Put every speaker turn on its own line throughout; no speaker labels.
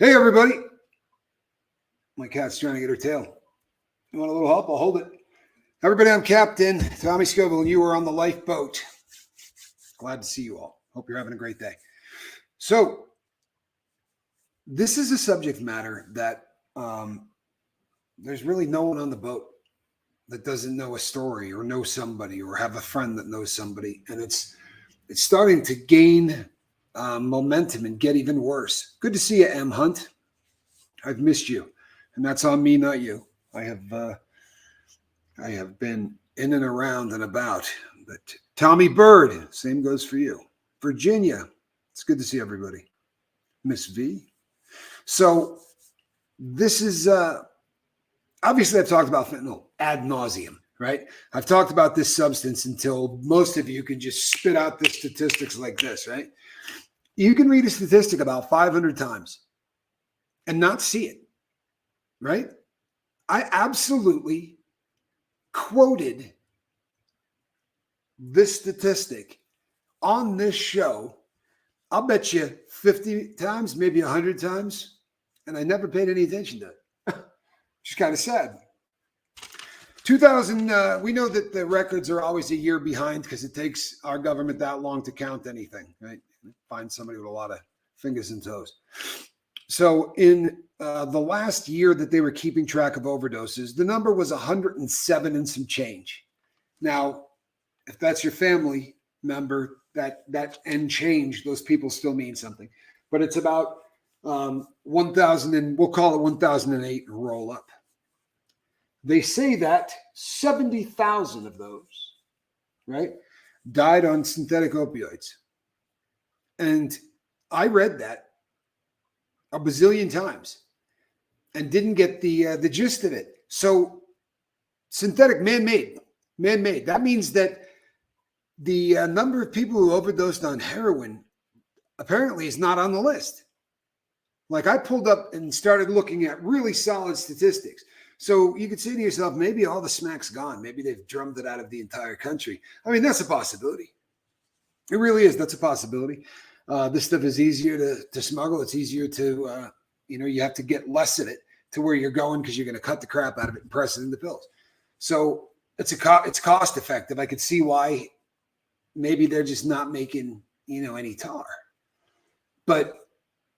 Hey, everybody. My cat's trying to get her tail. You want a little help? I'll hold it. Everybody, I'm Captain Tommy Scovill, and you are on the lifeboat. Glad to see you all. Hope you're having a great day. So, this is a subject matter that there's really no one on the boat that doesn't know a story or know somebody or have a friend that knows somebody. And it's starting to gain momentum and get even worse. Good to see you, M. Hunt. I've missed you. And that's on me, not you. I have been in and around and about. But Tommy Bird, same goes for you. Virginia, it's good to see everybody. Miss V. So this is, obviously I've talked about fentanyl ad nauseum, right? I've talked about this substance until most of you can just spit out the statistics like this, right? You can read a statistic about 500 times and not see it, right? I absolutely quoted this statistic on this show. I'll bet you 50 times, maybe 100 times, and I never paid any attention to it. Just kind of sad. 2000, we know that the records are always a year behind because it takes our government that long to count anything, right? Find somebody with a lot of fingers and toes. So in the last year that they were keeping track of overdoses, the number was 107 and some change. Now, if that's your family member, that and change, those people still mean something. But it's about 1,000, and we'll call it 1,008 and roll up. They say that 70,000 of those, right, died on synthetic opioids. And I read that a bazillion times and didn't get the gist of it. So synthetic, man-made. That means that the number of people who overdosed on heroin apparently is not on the list. Like, I pulled up and started looking at really solid statistics. So you could say to yourself, maybe all the smack's gone. Maybe they've drummed it out of the entire country. I mean, that's a possibility. It really is. That's a possibility. This stuff is easier to smuggle. It's easier to, you have to get less of it to where you're going because you're going to cut the crap out of it and press it into pills. So it's cost effective. I could see why maybe they're just not making, any tar. But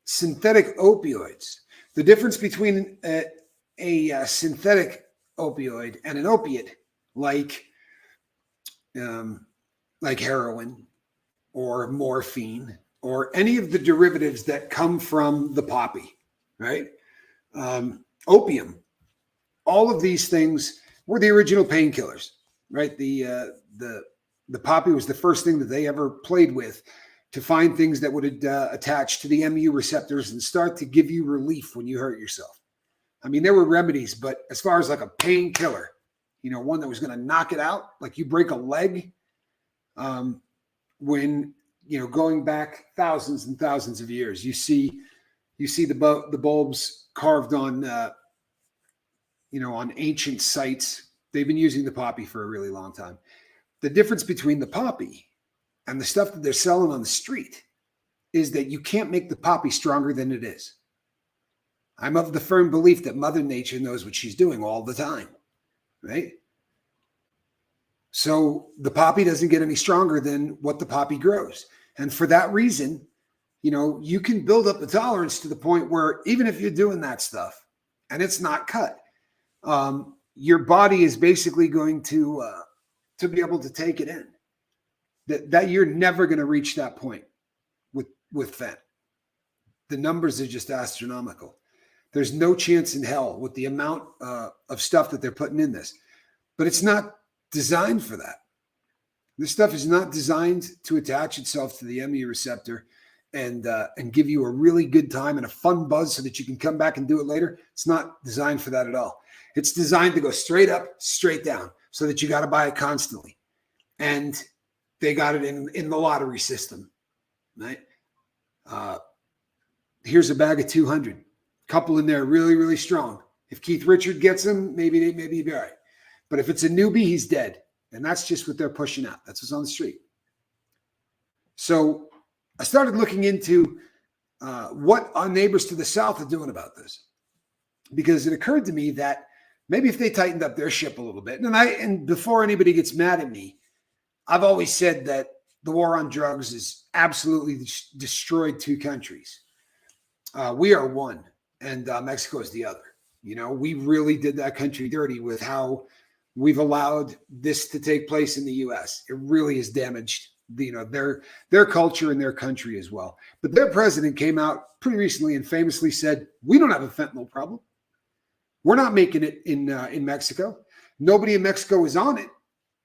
synthetic opioids, the difference between a synthetic opioid and an opiate like heroin or morphine or any of the derivatives that come from the poppy, right? Opium, all of these things were the original painkillers, right? The poppy was the first thing that they ever played with to find things that would attach to the MU receptors and start to give you relief when you hurt yourself. I mean, there were remedies, but as far as like a painkiller, one that was going to knock it out, like you break a leg, when, going back thousands and thousands of years, you see the bulbs carved on, on ancient sites. They've been using the poppy for a really long time. The difference between the poppy and the stuff that they're selling on the street is that you can't make the poppy stronger than it is. I'm of the firm belief that Mother Nature knows what she's doing all the time, right? So the poppy doesn't get any stronger than what the poppy grows. And for that reason, you can build up a tolerance to the point where even if you're doing that stuff and it's not cut, your body is basically going to be able to take it in. That you're never going to reach that point with fent. The numbers are just astronomical. There's no chance in hell with the amount of stuff that they're putting in this. But it's not designed for that. This stuff is not designed to attach itself to the ME receptor and give you a really good time and a fun buzz so that you can come back and do it later. It's not designed for that at all. It's designed to go straight up, straight down so that you got to buy it constantly. And they got it in the lottery system, right? Here's a bag of 200. Couple in there really, really strong. If Keith Richard gets them, maybe he'd be all right. But if it's a newbie, he's dead. And that's just what they're pushing out. That's what's on the street. So I started looking into what our neighbors to the south are doing about this. Because it occurred to me that maybe if they tightened up their ship a little bit, and before anybody gets mad at me, I've always said that the war on drugs has absolutely destroyed two countries. We are one, and Mexico is the other. We really did that country dirty with how we've allowed this to take place in the U.S. It really has damaged their culture and their country as well. But their president came out pretty recently and famously said, "We don't have a fentanyl problem. We're not making it in Mexico. Nobody in Mexico is on it.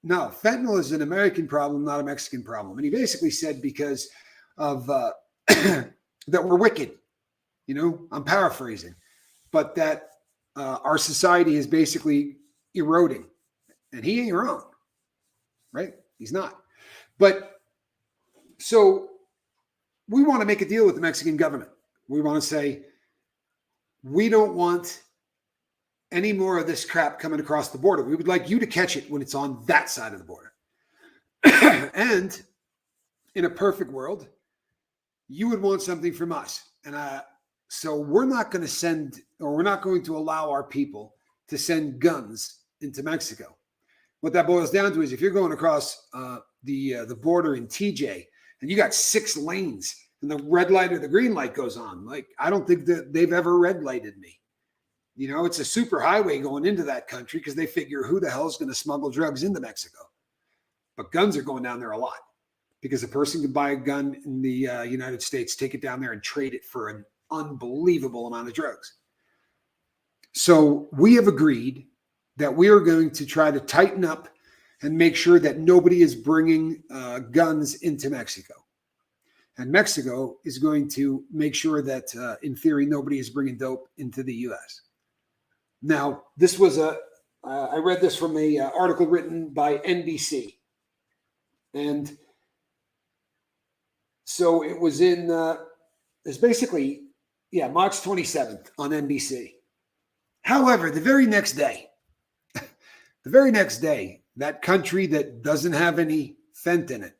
No, fentanyl is an American problem, not a Mexican problem." And he basically said because of that we're wicked. I'm paraphrasing, but that our society is basically eroding. And he ain't wrong, right? He's not. But so we want to make a deal with the Mexican government. We want to say, we don't want any more of this crap coming across the border. We would like you to catch it when it's on that side of the border. And in a perfect world, you would want something from us. And so we're not going to send, or we're not going to allow our people to send guns into Mexico. What that boils down to is if you're going across the border in TJ and you got 6 lanes and the red light or the green light goes on, like, I don't think that they've ever red lighted me. It's a super highway going into that country because they figure who the hell is going to smuggle drugs into Mexico. But guns are going down there a lot because a person can buy a gun in the United States, take it down there and trade it for an unbelievable amount of drugs. So we have agreed that we are going to try to tighten up and make sure that nobody is bringing guns into Mexico. And Mexico is going to make sure that, in theory, nobody is bringing dope into the U.S. Now, this was I read this from a article written by NBC. And so it was it's basically, March 27th on NBC. However, the very next day, that country that doesn't have any fent in it,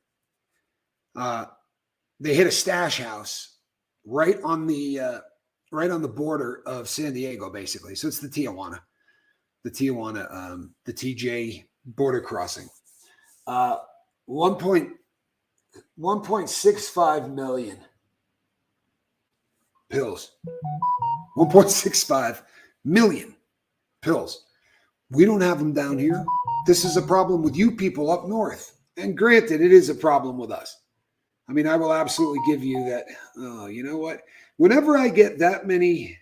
they hit a stash house right on the border of San Diego, basically. So it's the Tijuana, the TJ border crossing. 1.65 million pills. 1.65 million pills. We don't have them down here. This is a problem with you people up north. And granted, it is a problem with us. I mean, I will absolutely give you that. Oh, you know what? Whenever I get that many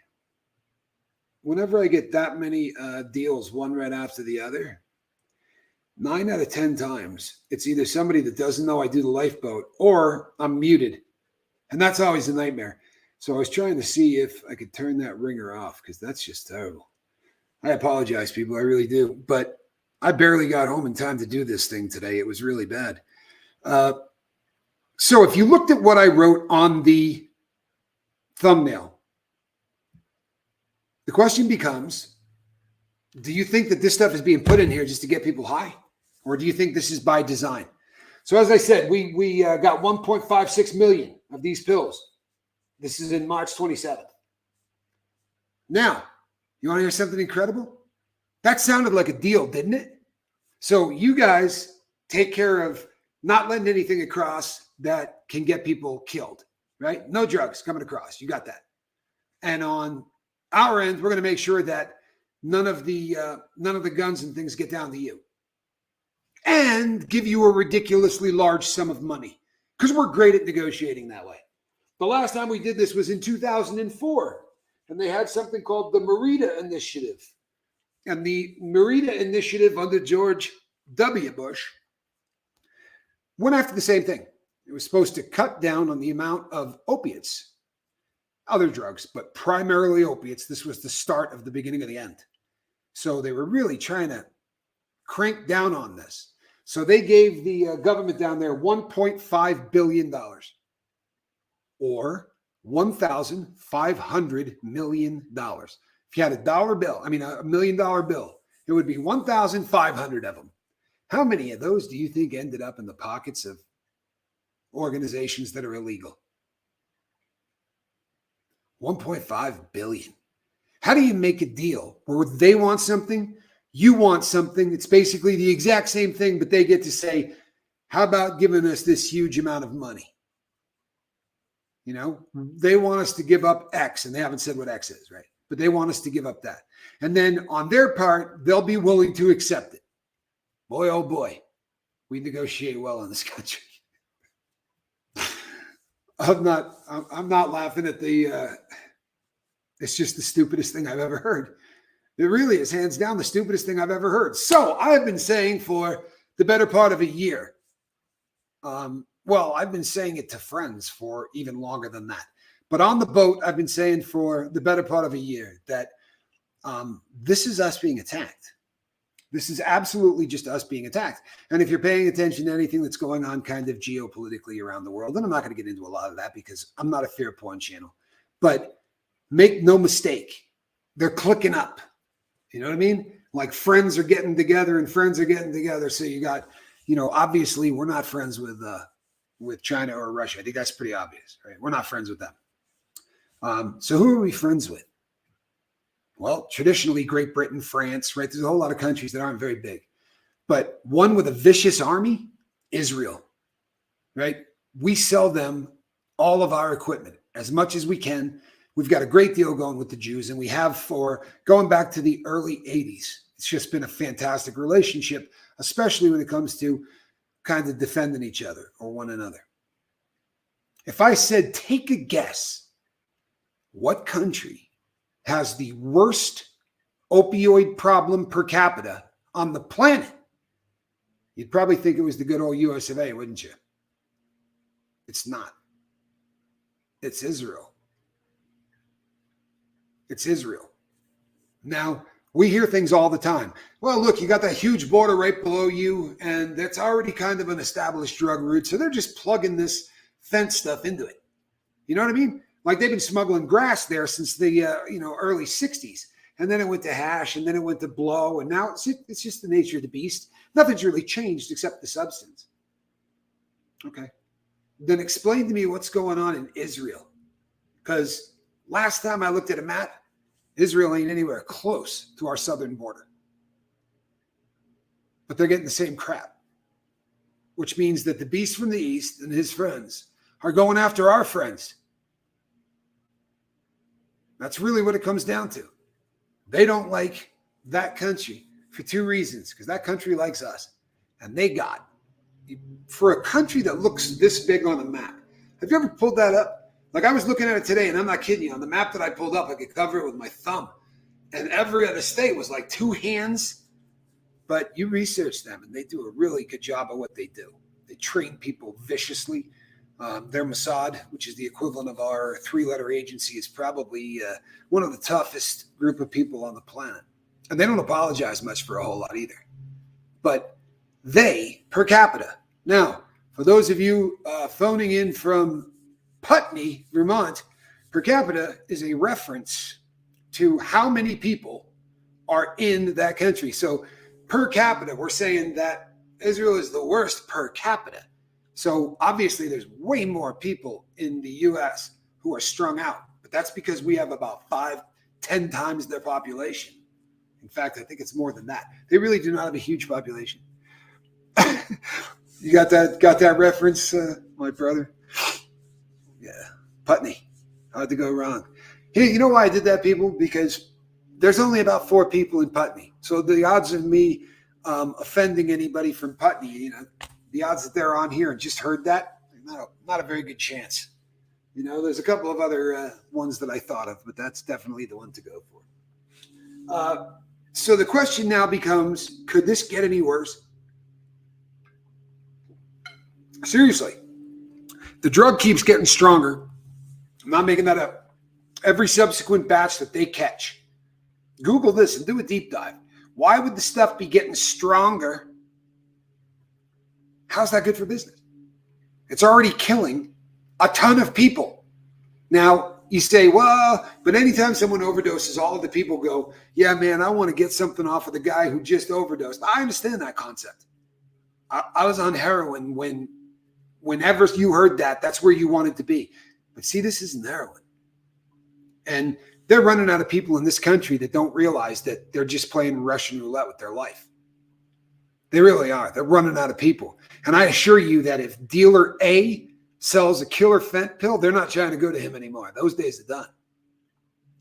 deals, one right after the other, 9 out of 10 times, it's either somebody that doesn't know I do the lifeboat or I'm muted. And that's always a nightmare. So I was trying to see if I could turn that ringer off because that's just terrible. I apologize, people. I really do. But I barely got home in time to do this thing today. It was really bad. So if you looked at what I wrote on the thumbnail, the question becomes, do you think that this stuff is being put in here just to get people high? Or do you think this is by design? So as I said, we got 1.56 million of these pills. This is in March 27th. Now, you want to hear something incredible? That sounded like a deal, didn't it? So you guys take care of not letting anything across that can get people killed, right? No drugs coming across. You got that. And on our end, we're going to make sure that none of the guns and things get down to you, and give you a ridiculously large sum of money because we're great at negotiating that way. The last time we did this was in 2004, and they had something called the Merida Initiative. And the Merida Initiative under George W. Bush went after the same thing. It was supposed to cut down on the amount of opiates, other drugs, but primarily opiates. This was the start of the beginning of the end. So they were really trying to crank down on this. So they gave the government down there $1.5 billion or $1,500 million. If you had $1 million bill, it would be 1,500 of them. How many of those do you think ended up in the pockets of organizations that are illegal? 1.5 billion. How do you make a deal where they want something, you want something? It's basically the exact same thing, but they get to say, how about giving us this huge amount of money? You know, they want us to give up X, and they haven't said what X is, right? But they want us to give up that. And then on their part, they'll be willing to accept it. Boy, oh boy, we negotiate well in this country. I'm not laughing at the, it's just the stupidest thing I've ever heard. It really is hands down the stupidest thing I've ever heard. So I've been saying for the better part of a year, well, I've been saying it to friends for even longer than that. But on the boat, I've been saying for the better part of a year that this is us being attacked. This is absolutely just us being attacked. And if you're paying attention to anything that's going on kind of geopolitically around the world, and I'm not going to get into a lot of that because I'm not a fear porn channel, but make no mistake, they're clicking up. You know what I mean? Like friends are getting together and friends are getting together. So you got, you know, obviously we're not friends with China or Russia. I think that's pretty obvious, right? We're not friends with them. So who are we friends with? Well, traditionally Great Britain, France, right? There's a whole lot of countries that aren't very big. But one with a vicious army, Israel, right? We sell them all of our equipment as much as we can. We've got a great deal going with the Jews, and we have for going back to the early 80s. It's just been a fantastic relationship, especially when it comes to kind of defending each other or one another. If I said, take a guess, what country has the worst opioid problem per capita on the planet, you'd probably think it was the good old US of A, wouldn't you? It's not. It's Israel. It's Israel. Now, we hear things all the time. Well, look, you got that huge border right below you, and that's already kind of an established drug route, so they're just plugging this fence stuff into it. You know what I mean? Like they've been smuggling grass there since the early 60s. And then it went to hash, and then it went to blow, and now it's just the nature of the beast. Nothing's really changed except the substance. Okay. Then explain to me what's going on in Israel. Because last time I looked at a map, Israel ain't anywhere close to our southern border. But they're getting the same crap. Which means that the beast from the east and his friends are going after our friends. That's really what it comes down to. They don't like that country for two reasons, because that country likes us. And they got, for a country that looks this big on a map, have you ever pulled that up? Like I was looking at it today, and I'm not kidding you. On the map that I pulled up, I could cover it with my thumb. And every other state was like two hands. But you research them, and they do a really good job of what they do. They train people viciously. Their Mossad, which is the equivalent of our three-letter agency, is probably one of the toughest group of people on the planet. And they don't apologize much for a whole lot either. But they, per capita. Now, for those of you phoning in from Putney, Vermont, per capita is a reference to how many people are in that country. So per capita, we're saying that Israel is the worst per capita. So obviously there's way more people in the U.S. who are strung out, but that's because we have about 5-10 times their population. In fact, I think it's more than that. They really do not have a huge population. You got that reference, my brother? Yeah, Putney. How'd it go wrong? Hey, you know why I did that, people? Because there's only about 4 people in Putney. So the odds of me offending anybody from Putney, the odds that they're on here and just heard that, not a very good chance. There's a couple of other ones that I thought of, but that's definitely the one to go for. So the question now becomes, could this get any worse? Seriously, the drug keeps getting stronger. I'm not making that up. Every subsequent batch that they catch. Google this and do a deep dive. Why would the stuff be getting stronger? How's that good for business? It's already killing a ton of people. Now, you say, well, but anytime someone overdoses, all of the people go, yeah, man, I want to get something off of the guy who just overdosed. I understand that concept. I was on heroin whenever you heard that, that's where you wanted to be. But see, this isn't heroin. And they're running out of people in this country that don't realize that they're just playing Russian roulette with their life. They really are. They're running out of people. And I assure you that if dealer A sells a killer fent pill, they're not trying to go to him anymore. Those days are done.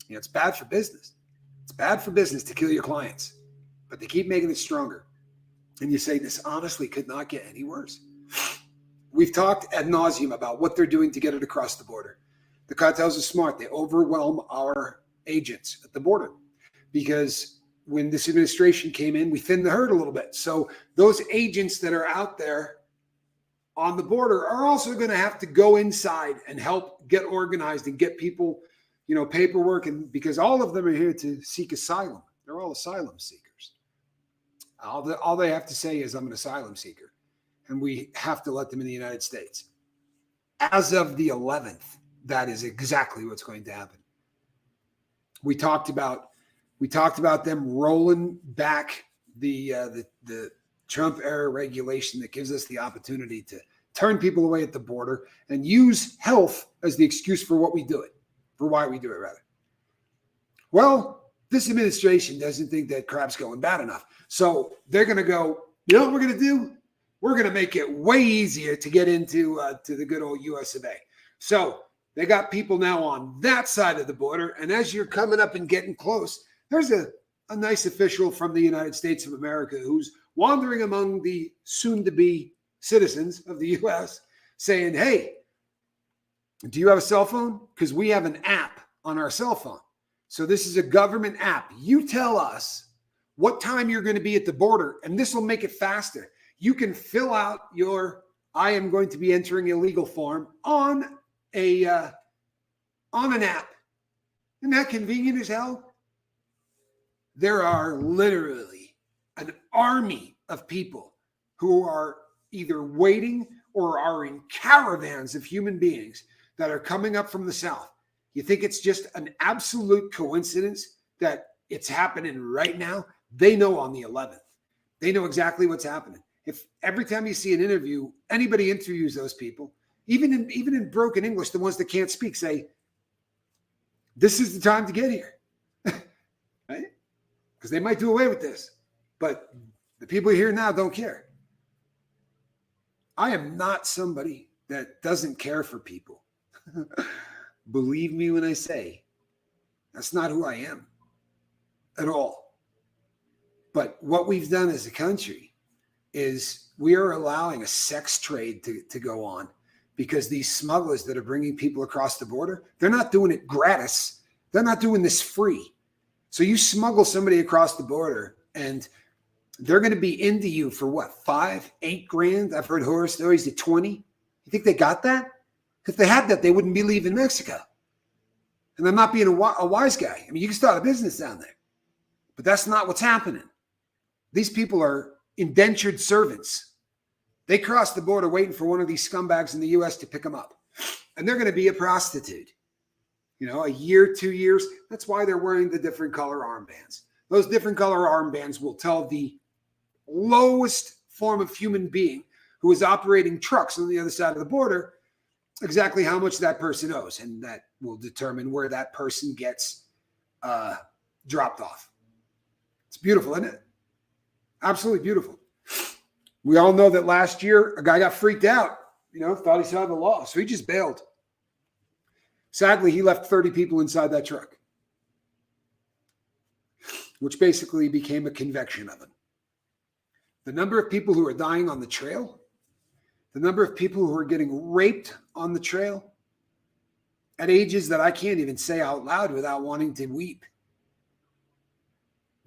It's bad for business. It's bad for business to kill your clients, but they keep making it stronger. And you say, this honestly could not get any worse. We've talked ad nauseum about what they're doing to get it across the border. The cartels are smart. They overwhelm our agents at the border because when this administration came in, we thinned the herd a little bit. So those agents that are out there on the border are also going to have to go inside and help get organized and get people, paperwork. And because all of them are here to seek asylum. They're all asylum seekers. All they have to say is, I'm an asylum seeker. And we have to let them in the United States. As of the 11th, that is exactly what's going to happen. We talked about them rolling back the Trump era regulation that gives us the opportunity to turn people away at the border and use health as the excuse for why we do it rather. Well, this administration doesn't think that crap's going bad enough. So they're going to go, you know what we're going to do? We're going to make it way easier to get into to the good old US of A. So they got people now on that side of the border. And as you're coming up and getting close, there's a nice official from the United States of America who's wandering among the soon-to-be citizens of the U.S. saying, hey, do you have a cell phone? Because we have an app on our cell phone. So this is a government app. You tell us what time you're going to be at the border, and this will make it faster. You can fill out your I am going to be entering illegal form on an app. Isn't that convenient as hell? There are literally an army of people who are either waiting or are in caravans of human beings that are coming up from the south. You think it's just an absolute coincidence that it's happening right now? They know on the 11th. They know exactly what's happening. If every time you see an interview, anybody interviews those people, even in broken English, the ones that can't speak say, this is the time to get here. Right? Because they might do away with this. But the people here now don't care. I am not somebody that doesn't care for people. Believe me when I say that's not who I am at all. But what we've done as a country is we are allowing a sex trade to go on because these smugglers that are bringing people across the border, they're not doing it gratis. They're not doing this free. So you smuggle somebody across the border and they're going to be into you for what, $5-8 grand? I've heard horror stories at 20. You think they got that? If they had that, they wouldn't be leaving Mexico. And I'm not being a wise guy. I mean, you can start a business down there, but that's not what's happening. These people are indentured servants. They cross the border waiting for one of these scumbags in the U.S. to pick them up. And they're going to be a prostitute. A year, 2 years. That's why they're wearing the different color armbands. Those different color armbands will tell the lowest form of human being who is operating trucks on the other side of the border exactly how much that person owes. And that will determine where that person gets dropped off. It's beautiful, isn't it? Absolutely beautiful. We all know that last year, a guy got freaked out, thought he saw the law. So he just bailed. Sadly, he left 30 people inside that truck, which basically became a convection oven. The number of people who are dying on the trail, the number of people who are getting raped on the trail at ages that I can't even say out loud without wanting to weep.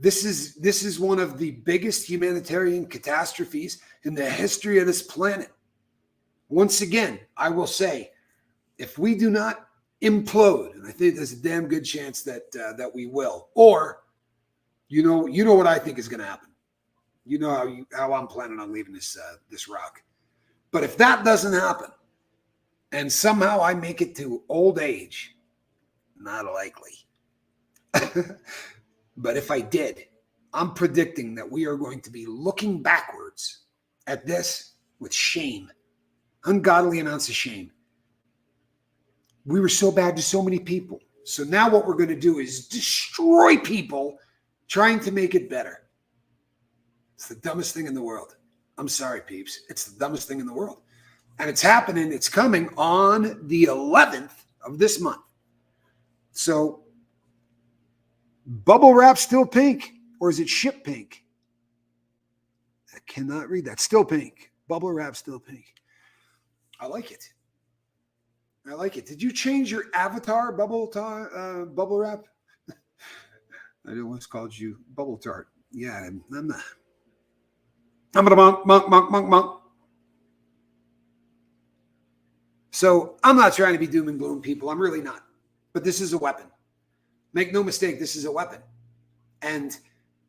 This is one of the biggest humanitarian catastrophes in the history of this planet. Once again, I will say, if we do not implode, and I think there's a damn good chance that we will, or you know what I think is going to happen. You know how I'm planning on leaving this rock. But if that doesn't happen, and somehow I make it to old age, not likely. But if I did, I'm predicting that we are going to be looking backwards at this with shame, ungodly amounts of shame. We were so bad to so many people. So now what we're going to do is destroy people trying to make it better. It's the dumbest thing in the world. I'm sorry, peeps. It's the dumbest thing in the world. And it's happening. It's coming on the 11th of this month. So bubble wrap still pink, or is it ship pink? I cannot read that. Still pink. Bubble wrap still pink. I like it. I like it. Did you change your avatar bubble wrap? I almost called you bubble tart. Yeah, I'm not. I'm a monk. So I'm not trying to be doom and gloom, people. I'm really not. But this is a weapon. Make no mistake, this is a weapon. And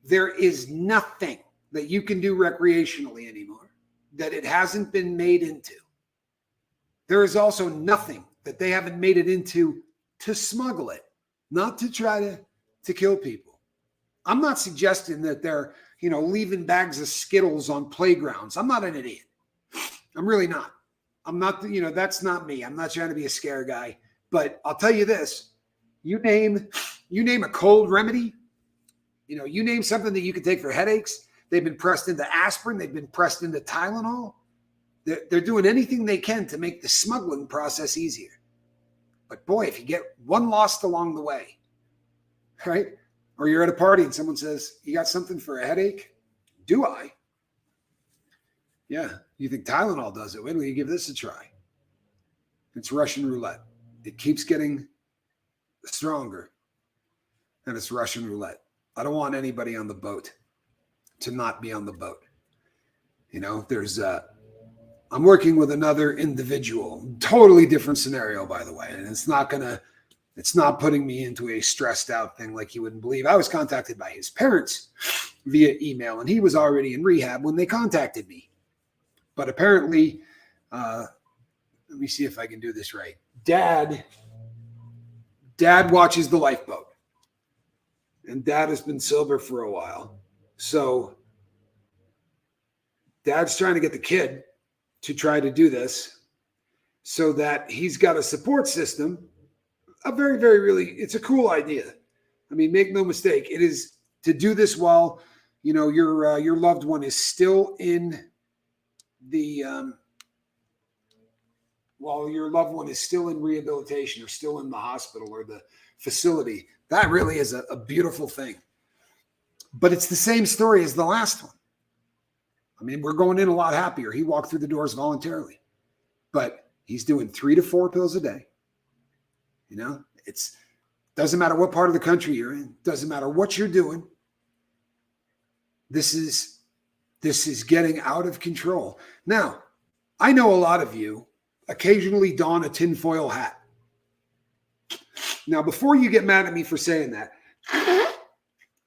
there is nothing that you can do recreationally anymore that it hasn't been made into. There is also nothing that they haven't made it into to smuggle it, not to try to kill people. I'm not suggesting that they're, leaving bags of Skittles on playgrounds. I'm not an idiot. I'm really not. I'm not, that's not me. I'm not trying to be a scare guy. But I'll tell you this, you name a cold remedy, you name something that you can take for headaches. They've been pressed into aspirin. They've been pressed into Tylenol. They're doing anything they can to make the smuggling process easier. But boy, if you get one lost along the way, right? Or you're at a party and someone says, you got something for a headache? Do I? Yeah. You think Tylenol does it? Wait till you give this a try. It's Russian roulette. It keeps getting stronger. And it's Russian roulette. I don't want anybody on the boat to not be on the boat. I'm working with another individual, totally different scenario, by the way. And it's not putting me into a stressed out thing like you wouldn't believe. I was contacted by his parents via email, and he was already in rehab when they contacted me. But apparently, let me see if I can do this right. Dad watches the lifeboat, and Dad has been sober for a while. So Dad's trying to get the kid to try to do this so that he's got a support system. A very, very, really, it's a cool idea. I mean, make no mistake, it is to do this while, your loved one is still in while your loved one is still in rehabilitation or still in the hospital or the facility. That really is a beautiful thing. But it's the same story as the last one. I mean, we're going in a lot happier. He walked through the doors voluntarily, but he's doing 3 to 4 pills a day. It's doesn't matter what part of the country you're in, doesn't matter what you're doing. This is getting out of control. Now, I know a lot of you occasionally don a tinfoil hat. Now, before you get mad at me for saying that,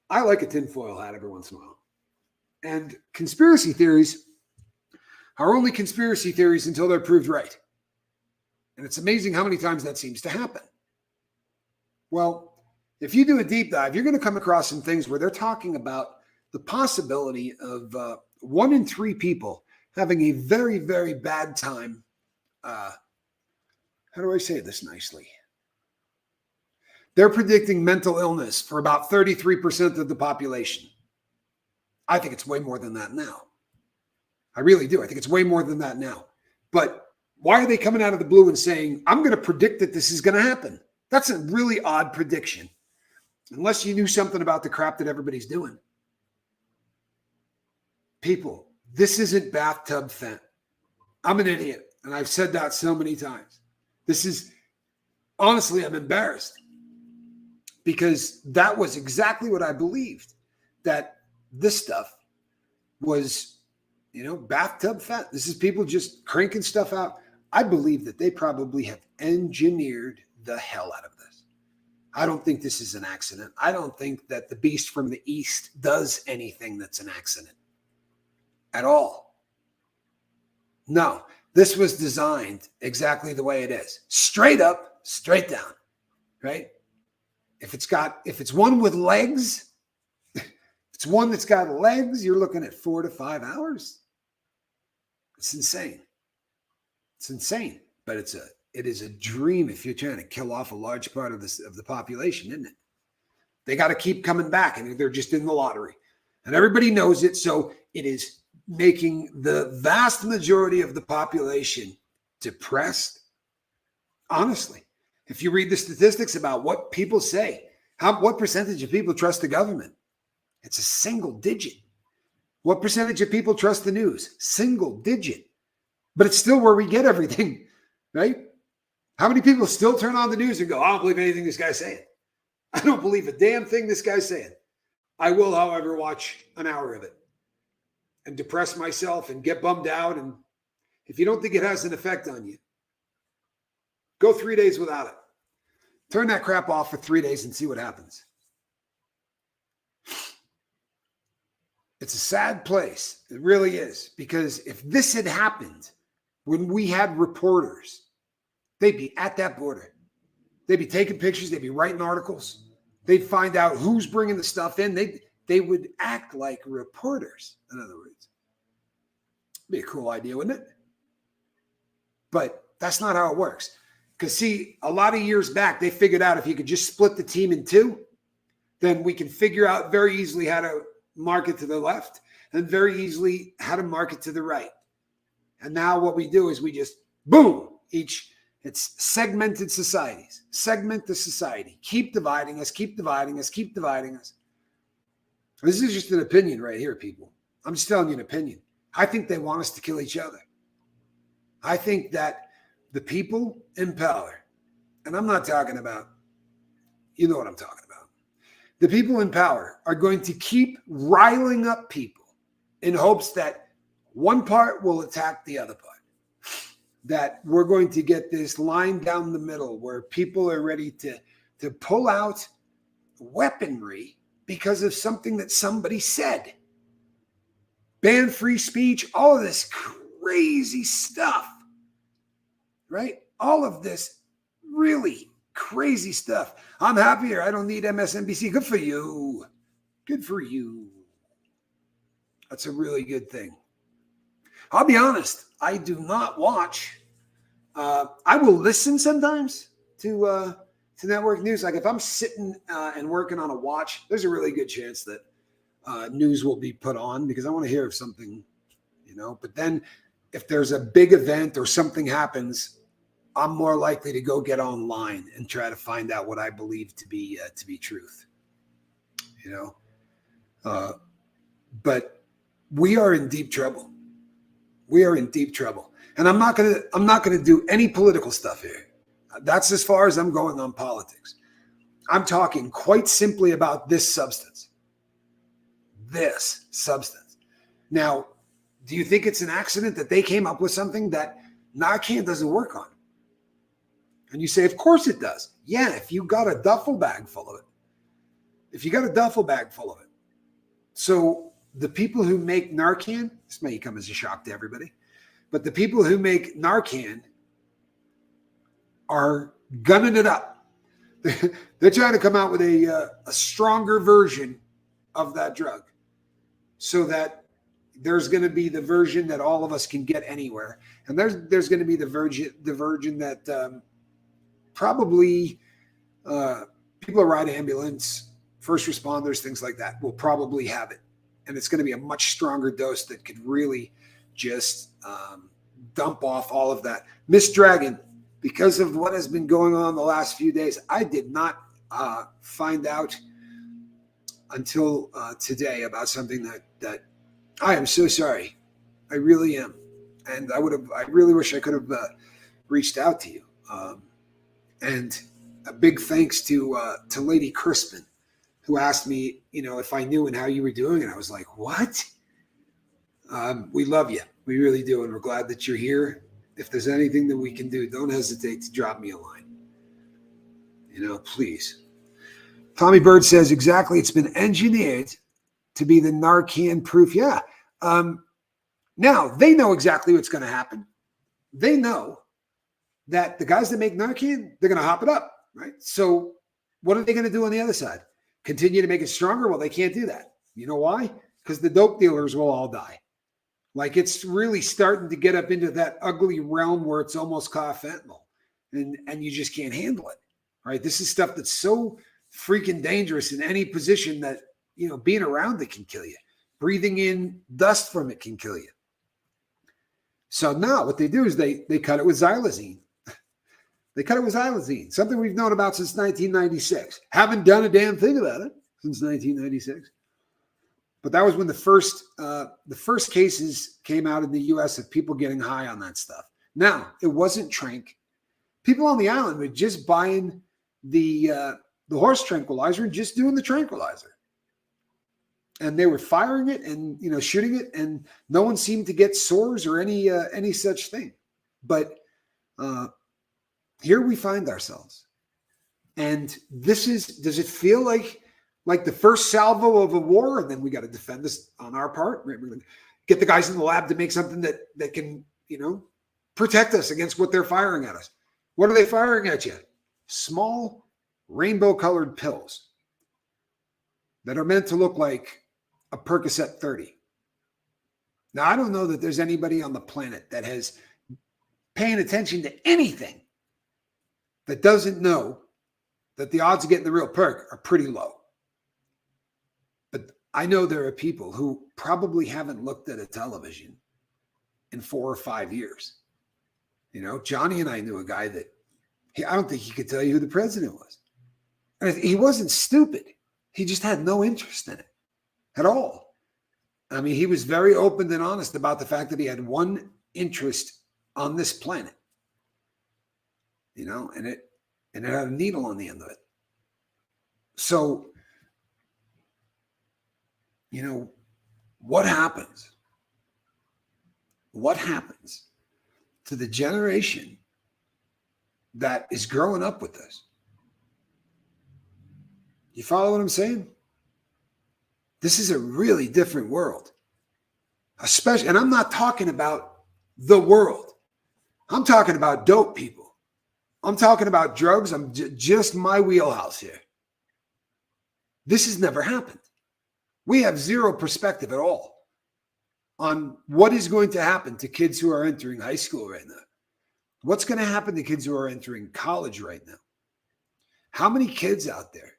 I like a tinfoil hat every once in a while. And conspiracy theories are only conspiracy theories until they're proved right. And it's amazing how many times that seems to happen. Well, if you do a deep dive, you're going to come across some things where they're talking about the possibility of 1 in 3 people having a very, very bad time. How do I say this nicely? They're predicting mental illness for about 33% of the population. I think it's way more than that now. I really do. I think it's way more than that now. But why are they coming out of the blue and saying, I'm going to predict that this is going to happen? That's a really odd prediction. Unless you knew something about the crap that everybody's doing. People, this isn't bathtub fent. I'm an idiot. And I've said that so many times. Honestly, I'm embarrassed. Because that was exactly what I believed. That this stuff was, bathtub fent. This is people just cranking stuff out. I believe that they probably have engineered the hell out of this. I don't think this is an accident. I don't think that the beast from the east does anything that's an accident at all. No, this was designed exactly the way it is. Straight up, straight down, right? If it's one with legs, it's one that's got legs, you're looking at 4 to 5 hours. It's insane. It's insane, but it is a dream if you're trying to kill off a large part of the population, isn't it? They got to keep coming back, and they're just in the lottery. And everybody knows it, so it is making the vast majority of the population depressed. Honestly, if you read the statistics about what people say, what percentage of people trust the government? It's a single digit. What percentage of people trust the news? Single digit. But it's still where we get everything, right? How many people still turn on the news and go, I don't believe anything this guy's saying. I don't believe a damn thing this guy's saying. I will, however, watch an hour of it and depress myself and get bummed out. And if you don't think it has an effect on you, go 3 days without it. Turn that crap off for 3 days and see what happens. It's a sad place. It really is. Because if this had happened when we had reporters, they'd be at that border. They'd be taking pictures. They'd be writing articles. They'd find out who's bringing the stuff in. They would act like reporters, in other words. Be a cool idea, wouldn't it? But that's not how it works. Because, see, a lot of years back, they figured out if you could just split the team in two, then we can figure out very easily how to market to the left and very easily how to market to the right. And now what we do is we just, boom, it's segmented societies. Segment the society. Keep dividing us, keep dividing us, keep dividing us. This is just an opinion right here, people. I'm just telling you an opinion. I think they want us to kill each other. I think that the people in power, and I'm not talking about, you know what I'm talking about. The people in power are going to keep riling up people in hopes that one part will attack the other part. That we're going to get this line down the middle where people are ready to pull out weaponry because of something that somebody said. Ban free speech, all of this crazy stuff, right? All of this really crazy stuff. I'm happier. I don't need MSNBC. Good for you. Good for you. That's a really good thing. I'll be honest. I do not watch. I will listen sometimes to network news. Like if I'm sitting and working on a watch, there's a really good chance that news will be put on because I want to hear of something, But then if there's a big event or something happens, I'm more likely to go get online and try to find out what I believe to be truth. But we are in deep trouble. We are in deep trouble. And I'm not gonna do any political stuff here. That's as far as I'm going on politics. I'm talking quite simply about this substance. This substance. Now, do you think it's an accident that they came up with something that Narcan doesn't work on? And you say, of course it does. Yeah, if you got a duffel bag full of it. So the people who make Narcan, this may come as a shock to everybody, but the people who make Narcan are gunning it up. They're trying to come out with a stronger version of that drug so that there's going to be the version that all of us can get anywhere. And there's going to be the version that probably people who ride ambulance, first responders, things like that will probably have it. And it's going to be a much stronger dose that could really just dump off all of that. Miss Dragon, because of what has been going on the last few days, I did not find out until today about something that I am so sorry. I really am. And I really wish I could have reached out to you. And a big thanks to Lady Crispin, who asked me, if I knew and how you were doing. And I was like, what? We love you. We really do. And we're glad that you're here. If there's anything that we can do, don't hesitate to drop me a line. Please. Tommy Bird says, exactly. It's been engineered to be the Narcan proof. Yeah. Now, they know exactly what's going to happen. They know that the guys that make Narcan, they're going to hop it up, right? So what are they going to do on the other side? Continue to make it stronger? Well, they can't do that. You know why? Because the dope dealers will all die. Like it's really starting to get up into that ugly realm where it's almost called fentanyl. and you just can't handle it, right? This is stuff that's so freaking dangerous in any position that, being around it can kill you. Breathing in dust from it can kill you. So now what they do is they cut it with xylazine. They cut it with xylazine, something we've known about since 1996. Haven't done a damn thing about it since 1996. But that was when the first cases came out in the U.S. of people getting high on that stuff. Now, it wasn't trank. People on the island were just buying the horse tranquilizer and just doing the tranquilizer. And they were firing it and shooting it, and no one seemed to get sores or any such thing. But here we find ourselves, and does it feel like the first salvo of a war, and then we got to defend this on our part? We're going to get the guys in the lab to make something that can protect us against what they're firing at us. What are they firing at you? Small rainbow-colored pills that are meant to look like a Percocet 30. Now, I don't know that there's anybody on the planet that has paying attention to anything that doesn't know that the odds of getting the real perk are pretty low. But I know there are people who probably haven't looked at a television in 4 or 5 years. Johnny and I knew a guy that I don't think he could tell you who the president was. And he wasn't stupid. He just had no interest in it at all. I mean, he was very open and honest about the fact that he had one interest on this planet, and it had a needle on the end of it. So, what happens? What happens to the generation that is growing up with this? You follow what I'm saying? This is a really different world. Especially, and I'm not talking about the world. I'm talking about dope people. I'm talking about drugs. I'm just my wheelhouse here. This has never happened. We have zero perspective at all on what is going to happen to kids who are entering high school right now. What's going to happen to kids who are entering college right now? How many kids out there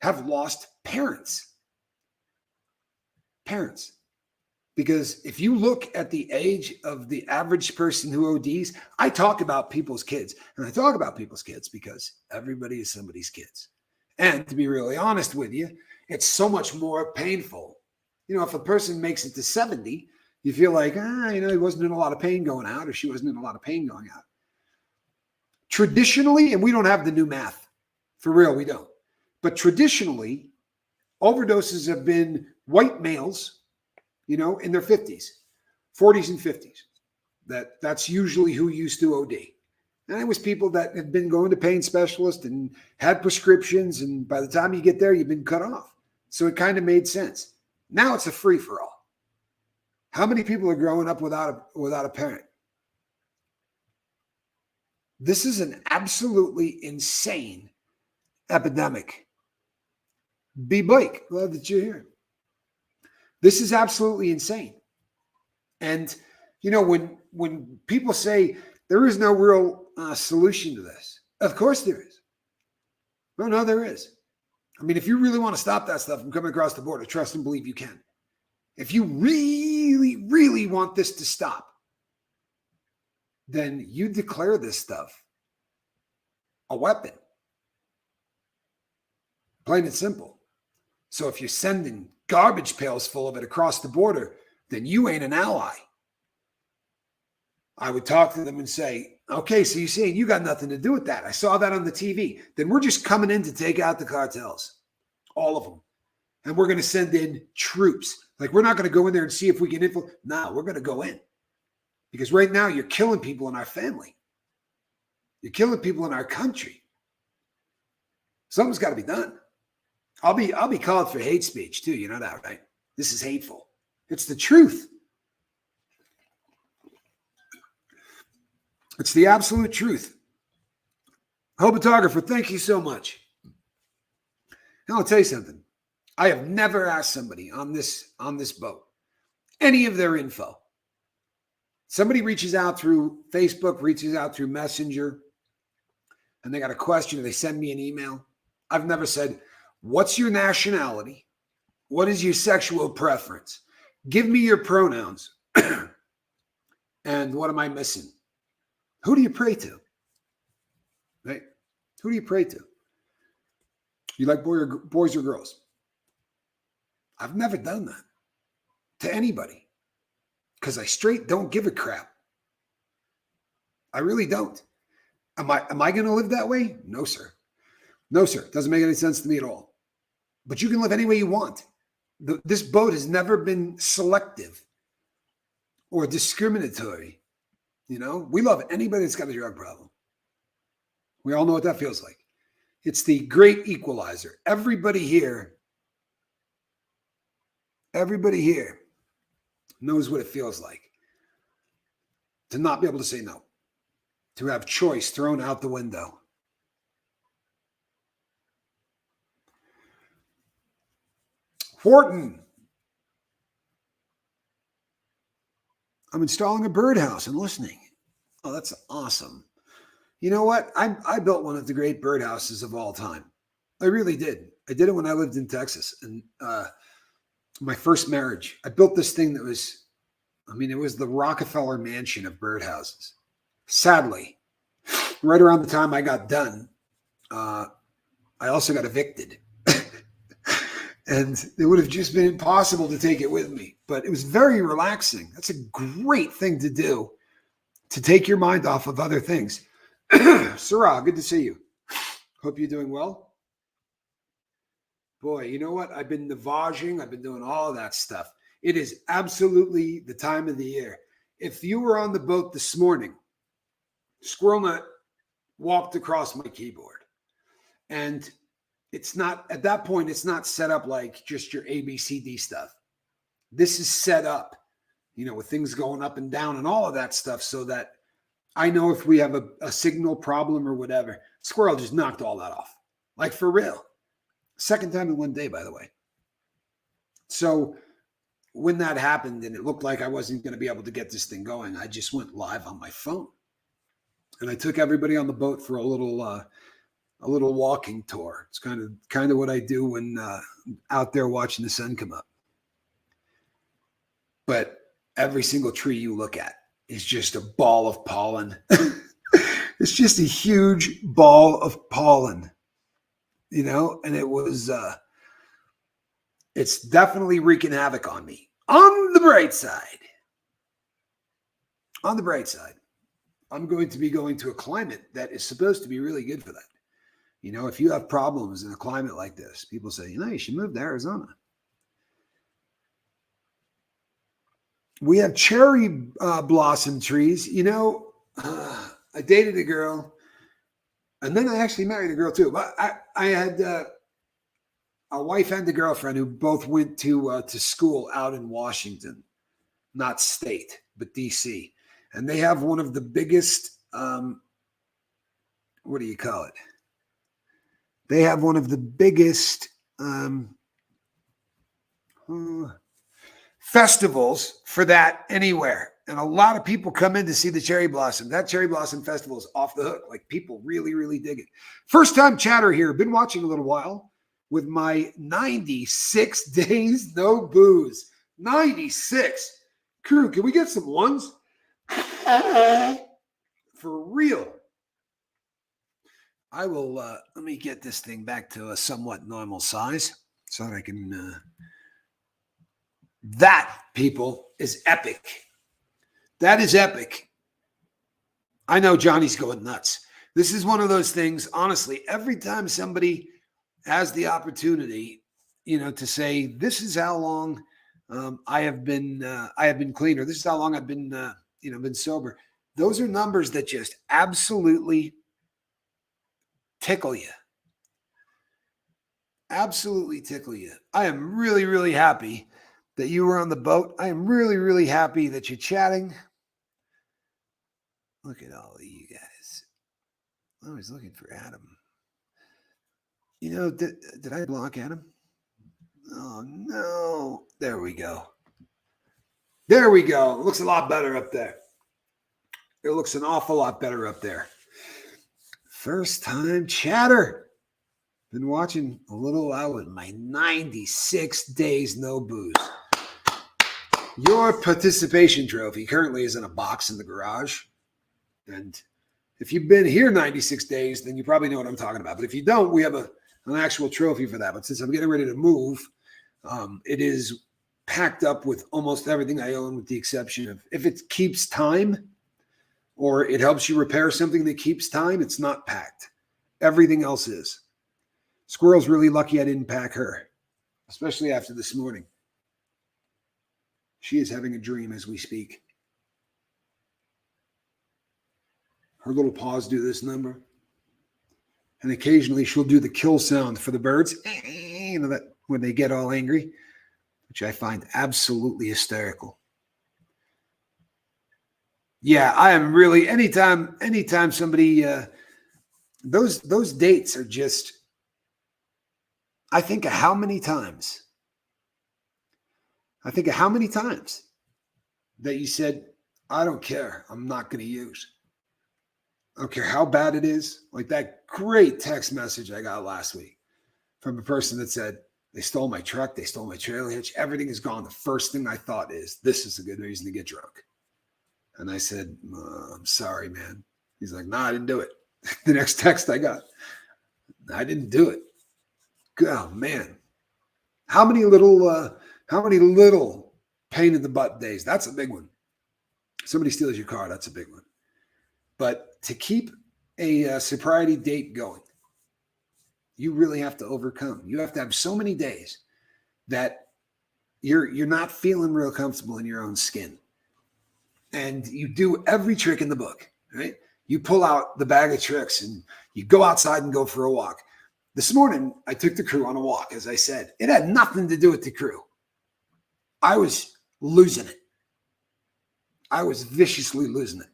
have lost parents? Parents. Because if you look at the age of the average person who ODs, I talk about people's kids. And I talk about people's kids because everybody is somebody's kids. And to be really honest with you, it's so much more painful. If a person makes it to 70, you feel like, he wasn't in a lot of pain going out, or she wasn't in a lot of pain going out. Traditionally, and we don't have the new math. For real, we don't. But traditionally, overdoses have been white males, in their 50s, 40s and 50s. That's usually who used to OD. And it was people that had been going to pain specialists and had prescriptions. And by the time you get there, you've been cut off. So it kind of made sense. Now it's a free-for-all. How many people are growing up without a parent? This is an absolutely insane epidemic. B. Blake, glad that you're here. This is absolutely insane. And, when people say there is no real solution to this, of course there is. No, there is. I mean, if you really want to stop that stuff from coming across the border, trust and believe you can. If you really, really want this to stop, then you declare this stuff a weapon. Plain and simple. So if you're sending garbage pails full of it across the border, then you ain't an ally. I would talk to them and say, okay, so you're saying you got nothing to do with that. I saw that on the TV. Then we're just coming in to take out the cartels, all of them. And we're going to send in troops. Like, we're not going to go in there and see if we can infiltrate. No, we're going to go in. Because right now you're killing people in our family. You're killing people in our country. Something's got to be done. I'll be called for hate speech too. You know that, right? This is hateful. It's the truth. It's the absolute truth. Hobotographer, thank you so much. Now I'll tell you something. I have never asked somebody on this boat any of their info. Somebody reaches out through Facebook, reaches out through Messenger, and they got a question and they send me an email, I've never said, what's your nationality? What is your sexual preference? Give me your pronouns. And what am I missing? Who do you pray to? Right? Who do you pray to? You like boys or girls? I've never done that to anybody because I straight don't give a crap. I really don't. Am I going to live that way? No, sir. No, sir. Doesn't make any sense to me at all. But you can live any way you want. This boat has never been selective or discriminatory. You know, we love anybody that's got a drug problem. We all know what that feels like. It's the great equalizer. Everybody here knows what it feels like to not be able to say no, to have choice thrown out the window. Horton. I'm installing a birdhouse and listening. Oh, that's awesome. You know what? I built one of the great birdhouses of all time. I really did. I did it when I lived in Texas. And my first marriage, I built this thing that was, it was the Rockefeller mansion of birdhouses. Sadly, right around the time I got done, I also got evicted. And it would have just been impossible to take it with me. But it was very relaxing. That's a great thing to do, to take your mind off of other things. Sarah, good to see you. Hope you're doing well. Boy, you know what? I've been navaging. I've been doing all of that stuff. It is absolutely the time of the year. If you were on the boat this morning, Squirrel Nut walked across my keyboard. And it's not, at that point, it's not set up like just your ABCD stuff. This is set up, with things going up and down and all of that stuff so that I know if we have a signal problem or whatever. Squirrel just knocked all that off. Like for real. Second time in one day, by the way. So when that happened and it looked like I wasn't going to be able to get this thing going, I just went live on my phone. And I took everybody on the boat for a little walking tour. It's kind of what I do when out there watching the sun come up. But every single tree you look at is just a ball of pollen. It's just a huge ball of pollen, and it was, it's definitely wreaking havoc on me. On the bright side, I'm going to be going to a climate that is supposed to be really good for that. If you have problems in a climate like this, people say, you should move to Arizona. We have cherry blossom trees. I dated a girl, and then I actually married a girl too. But I had a wife and a girlfriend who both went to school out in Washington, not state, but DC. And they have one of the biggest, what do you call it? They have one of the biggest festivals for that anywhere. And a lot of people come in to see the cherry blossom. That cherry blossom festival is off the hook. Like, people really, really dig it. First time chatter here. Been watching a little while with my 96 days, no booze. 96. Crew, can we get some ones? For real. I will, let me get this thing back to a somewhat normal size so that I can, that, people, is epic. That is epic. I know Johnny's going nuts. This is one of those things, honestly, every time somebody has the opportunity, to say, this is how long I have been clean, or this is how long I've been, been sober. Those are numbers that just absolutely tickle you. Absolutely tickle you. I am really, really happy that you were on the boat. I am really, really happy that you're chatting. Look at all of you guys. I was looking for Adam. Did I block Adam? Oh, no. There we go. There we go. It looks a lot better up there. It looks an awful lot better up there. First time chatter. Been watching a little while with my 96 days no booze. Your participation trophy currently is in a box in the garage. And if you've been here 96 days, then you probably know what I'm talking about. But if you don't, we have an actual trophy for that. But since I'm getting ready to move, it is packed up with almost everything I own, with the exception of if it keeps time or it helps you repair something that keeps time, it's not packed. Everything else is. Squirrel's really lucky I didn't pack her, especially after this morning. She is having a dream as we speak. Her little paws do this number. And occasionally she'll do the kill sound for the birds. You know, that when they get all angry, which I find absolutely hysterical. Yeah, I am really, anytime somebody, those dates are just, I think of how many times that you said, I don't care, I'm not going to use. I don't care how bad it is. Like that great text message I got last week from a person that said, they stole my truck, they stole my trailer hitch, everything is gone. The first thing I thought is, this is a good reason to get drunk. And I said, I'm sorry, man. He's like, no, I didn't do it. The next text I got, I didn't do it. Oh, man. How many little pain in the butt days? That's a big one. Somebody steals your car, that's a big one. But to keep a sobriety date going, you really have to overcome. You have to have so many days that you're not feeling real comfortable in your own skin. And you do every trick in the book, right? You pull out the bag of tricks and you go outside and go for a walk. This morning, I took the crew on a walk, as I said. It had nothing to do with the crew. I was losing it. I was viciously losing it.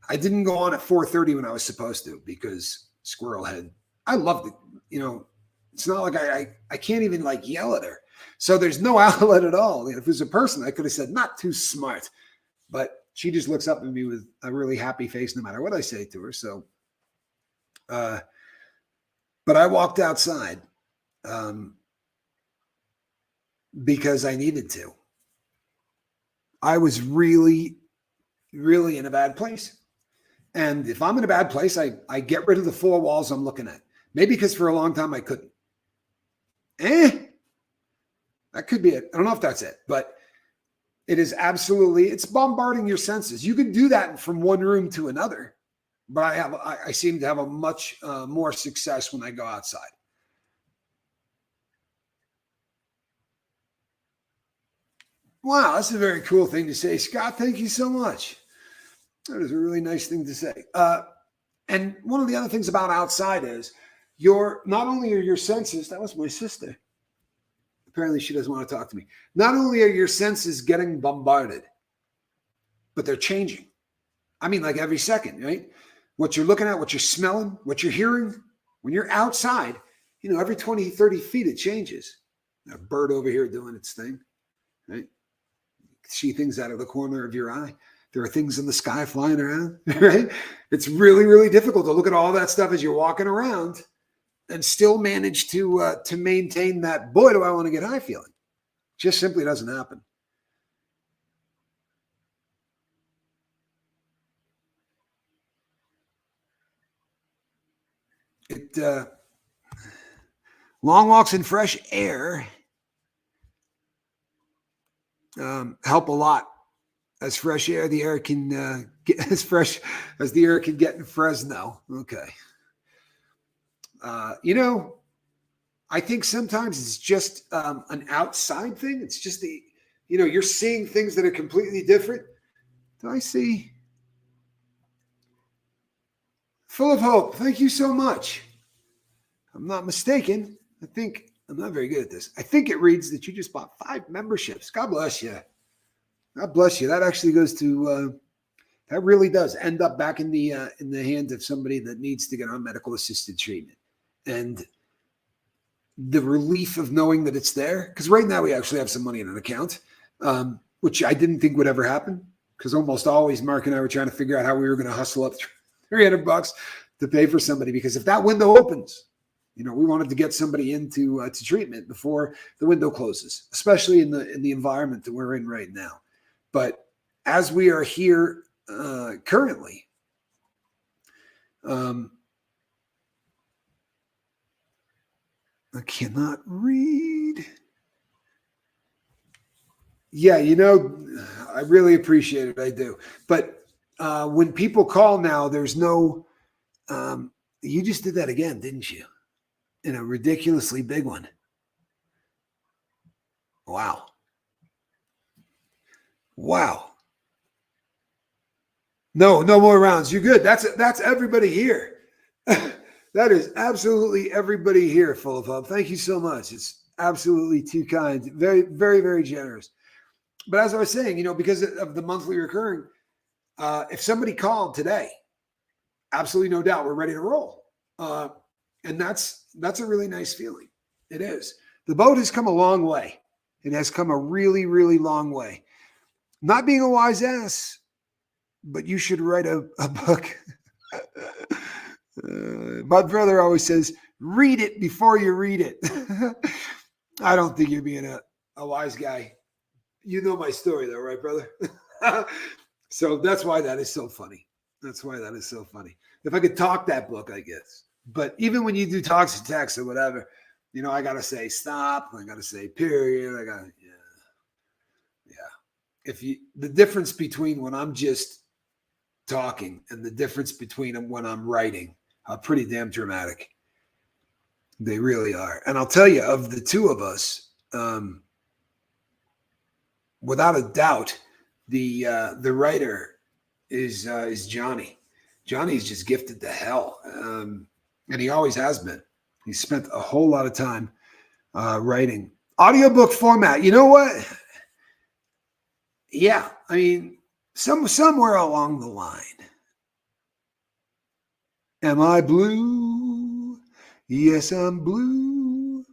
I didn't go on at 4:30 when I was supposed to because Squirrel had, I loved it. You know, it's not like I can't even like yell at her. So there's no outlet at all. If it was a person, I could have said, not too smart. But she just looks up at me with a really happy face no matter what I say to her. So, but I walked outside because I needed to. I was really, really in a bad place. And if I'm in a bad place, I get rid of the four walls I'm looking at. Maybe because for a long time I couldn't. That could be it. I don't know if that's it, but it is absolutely, it's bombarding your senses. You can do that from one room to another, but I seem to have a much more success when I go outside. Wow, that's a very cool thing to say, Scott. Thank you so much. That is a really nice thing to say. And one of the other things about outside is not only are your senses, that was my sister. Apparently she doesn't want to talk to me. Not only are your senses getting bombarded, but they're changing. I mean, like every second, right? What you're looking at, what you're smelling, what you're hearing. When you're outside, you know, every 20, 30 feet, it changes. A bird over here doing its thing, right? See things out of the corner of your eye. There are things in the sky flying around, right? It's really, really difficult to look at all that stuff as you're walking around and still manage to maintain that, boy, do I want to get high feeling. Just simply doesn't happen. Long walks in fresh air help a lot. As fresh air, the air can get as fresh as the air can get in Fresno. Okay. You know, I think sometimes it's just an outside thing. It's just you're seeing things that are completely different. Do I see? Full of hope. Thank you so much. I'm not mistaken. I'm not very good at this. I think it reads that you just bought 5 memberships. God bless you. God bless you. That actually goes to, that really does end up back in the hands of somebody that needs to get on medical assisted treatment. And the relief of knowing that it's there, because right now we actually have some money in an account, which I didn't think would ever happen, because almost always Mark and I were trying to figure out how we were going to hustle up $300 to pay for somebody, because if that window opens, we wanted to get somebody into to treatment before the window closes, especially in the environment that we're in right now. But as we are here currently, I cannot read. Yeah, I really appreciate it. I do. But when people call now, there's no, you just did that again, didn't you? In a ridiculously big one. Wow. Wow. No more rounds. You're good. That's everybody here. That is absolutely everybody here, Full of Hub. Thank you so much. It's absolutely too kind. Very, very, very generous. But as I was saying, because of the monthly recurring, if somebody called today, absolutely no doubt we're ready to roll. And that's a really nice feeling. It is. The boat has come a long way. It has come a really, really long way. Not being a wise ass, but you should write a book. My brother always says, read it before you read it. I don't think you're being a wise guy. You know my story though, right, brother? So that's why that is so funny. That's why that is so funny. If I could talk that book, I guess. But even when you do talks and texts or whatever, I got to say stop. I got to say period. Yeah. The difference between when I'm just talking and the difference between when I'm writing are pretty damn dramatic. They really are. And I'll tell you, of the two of us, without a doubt, the writer is Johnny. Johnny's just gifted to hell, and he always has been. He spent a whole lot of time writing audiobook format. You know what? Yeah, I mean, somewhere along the line, am I blue? Yes, I'm blue.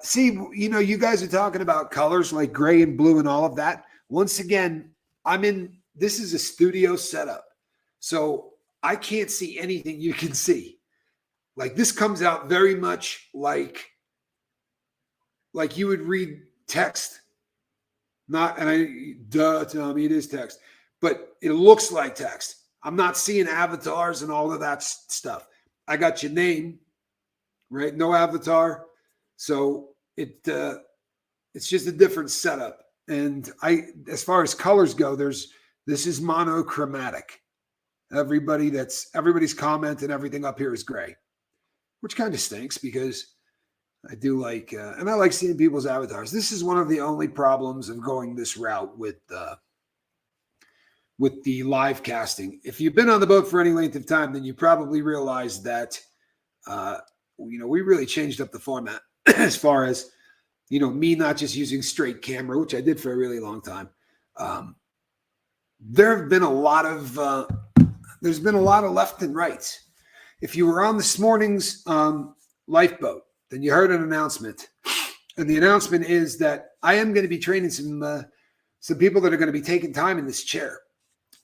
See, you guys are talking about colors like gray and blue and all of that. Once again, this is a studio setup. So I can't see anything you can see. Like this comes out very much like you would read text. Tommy, it is text, but it looks like text. I'm not seeing avatars and all of that stuff. I got your name, right? No avatar. So it's just a different setup. And as far as colors go, this is monochromatic. Everybody's comment and everything up here is gray, which kind of stinks because I do like, and I like seeing people's avatars. This is one of the only problems of going this route with the live casting. If you've been on the boat for any length of time, then you probably realize that, we really changed up the format as far as, me not just using straight camera, which I did for a really long time. There's been a lot of left and rights. If you were on this morning's lifeboat, then you heard an announcement. And the announcement is that I am going to be training some people that are going to be taking time in this chair.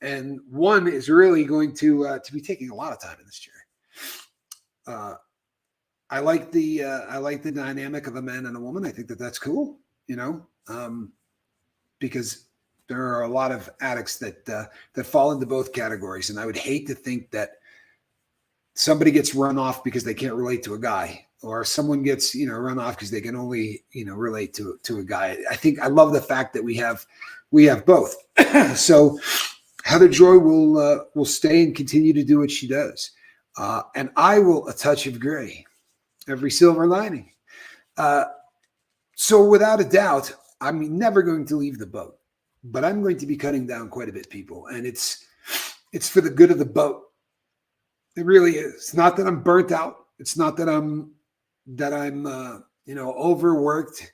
And one is really going to be taking a lot of time in this chair. I like the dynamic of a man and a woman. I think that's cool, because there are a lot of addicts that fall into both categories. And I would hate to think that somebody gets run off because they can't relate to a guy, or someone gets, run off because they can only, relate to a guy. I love the fact that we have both. So Heather Joy will stay and continue to do what she does. And I will a touch of gray, every silver lining. So without a doubt, I'm never going to leave the boat, but I'm going to be cutting down quite a bit, people. And it's for the good of the boat. It really is. It's not that I'm burnt out. It's not that I'm overworked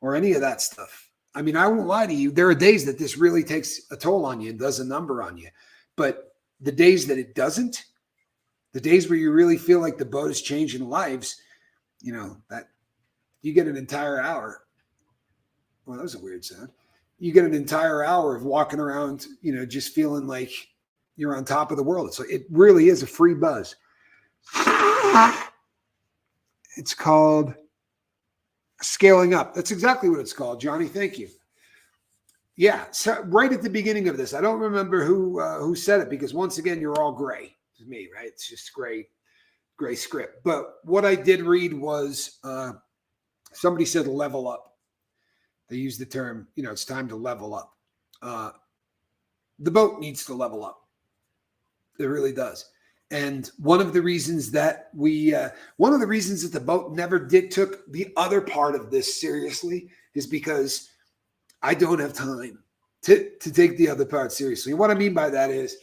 or any of that stuff. I mean, I won't lie to you. There are days that this really takes a toll on you and does a number on you. But the days that it doesn't, the days where you really feel like the boat is changing lives, that you get an entire hour. Well, that was a weird sound. You get an entire hour of walking around, just feeling like you're on top of the world. So it really is a free buzz. It's called Scaling Up. That's exactly what it's called, Johnny. Thank you. Yeah, so right at the beginning of this, I don't remember who said it, because once again, you're all gray. It's me, right? It's just gray script. But what I did read was somebody said level up. They used the term, it's time to level up. The boat needs to level up. It really does. And one of the reasons that the boat never took the other part of this seriously is because I don't have time to take the other part seriously. And what I mean by that is,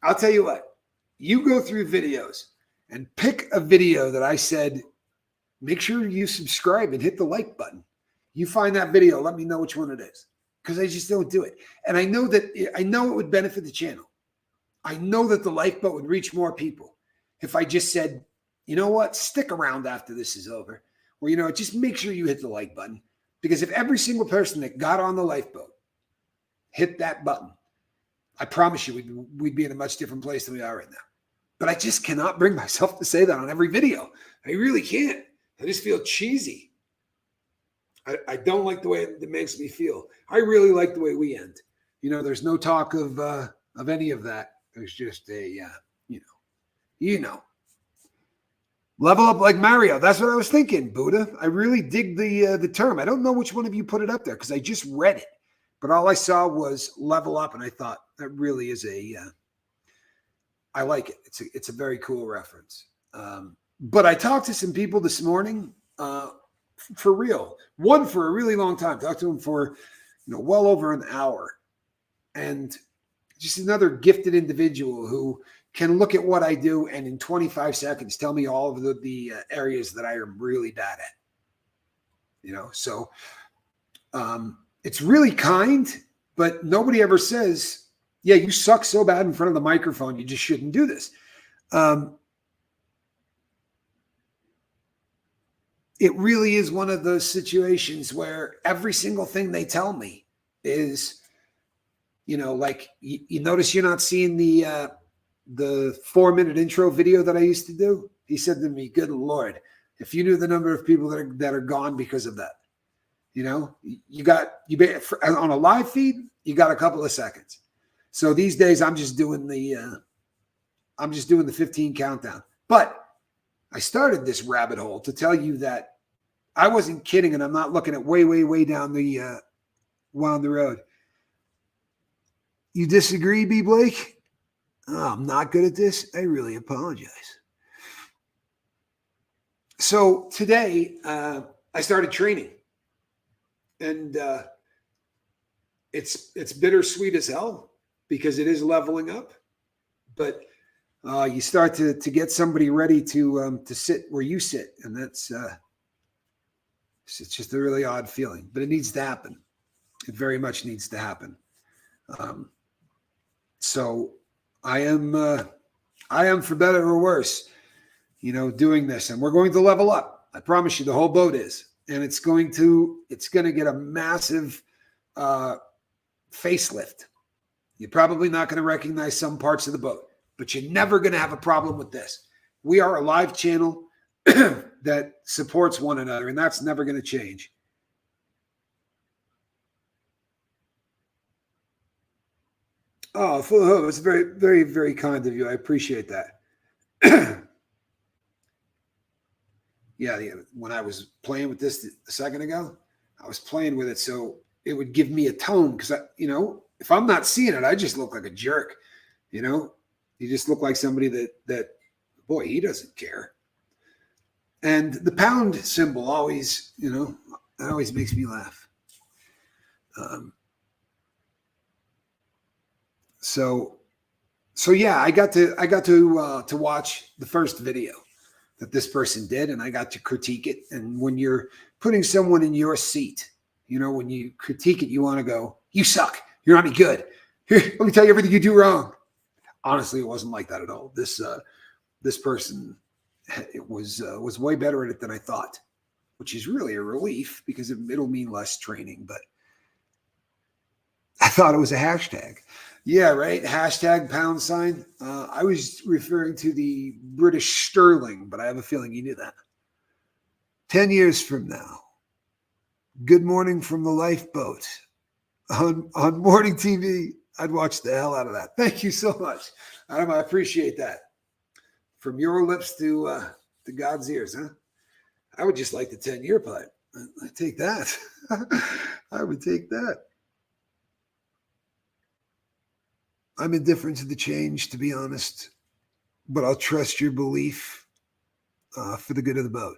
I'll tell you what, you go through videos and pick a video that I said, make sure you subscribe and hit the like button. You find that video, let me know which one it is, because I just don't do it. And I know it would benefit the channel. I know that the lifeboat would reach more people if I just said, you know what, stick around after this is over. Or, just make sure you hit the like button. Because if every single person that got on the lifeboat hit that button, I promise you we'd be in a much different place than we are right now. But I just cannot bring myself to say that on every video. I really can't. I just feel cheesy. I don't like the way it makes me feel. I really like the way we end. There's no talk of any of that. There's just a, level up like Mario. That's what I was thinking, Buddha. I really dig the term. I don't know which one of you put it up there because I just read it, but all I saw was level up, and I thought that really is I like it. It's a very cool reference. But I talked to some people this morning, for real. One for a really long time. Talked to him for well over an hour, and just another gifted individual who can look at what I do and in 25 seconds tell me all of the areas that I am really bad at. So it's really kind, but nobody ever says, yeah, you suck so bad in front of the microphone, you just shouldn't do this. It really is one of those situations where every single thing they tell me is, like you notice you're not seeing the 4-minute intro video that I used to do. He said to me, good Lord, if you knew the number of people that are gone because of that, on a live feed, you got a couple of seconds. So these days I'm just doing the 15 countdown. But I started this rabbit hole to tell you that I wasn't kidding, and I'm not looking at way down the road. You disagree, B. Blake? Oh, I'm not good at this. I really apologize. So today, I started training, and it's bittersweet as hell because it is leveling up. But you start to get somebody ready to sit where you sit, and that's it's just a really odd feeling. But it needs to happen. It very much needs to happen. So I am for better or worse, doing this, and we're going to level up. I promise you, the whole boat is, and it's going to get a massive facelift. You're probably not going to recognize some parts of the boat, but you're never going to have a problem with this. We are a live channel that supports one another, and that's never going to change. Oh, full of hope. It's very, very, very kind of you. I appreciate that. Yeah, when I was playing with this a second ago, I was playing with it so it would give me a tone because, if I'm not seeing it, I just look like a jerk. You just look like somebody that boy, he doesn't care. And the pound symbol always, that always makes me laugh. So yeah, I got to watch the first video that this person did, and I got to critique it. And when you're putting someone in your seat, when you critique it, you want to go, you suck. You're not any good. Here, let me tell you everything you do wrong. Honestly, it wasn't like that at all. This person, it was way better at it than I thought, which is really a relief because it'll mean less training. But I thought it was a hashtag. Yeah, right. Hashtag pound sign. I was referring to the British sterling, but I have a feeling you knew that. 10 years from now, Good Morning from the Lifeboat on morning TV. I'd watch the hell out of that. Thank you so much. Adam, I appreciate that. From your lips to God's ears, huh? I would just like the 10-year pipe. I'd take that. I would take that. I'm indifferent to the change, to be honest, but I'll trust your belief for the good of the boat.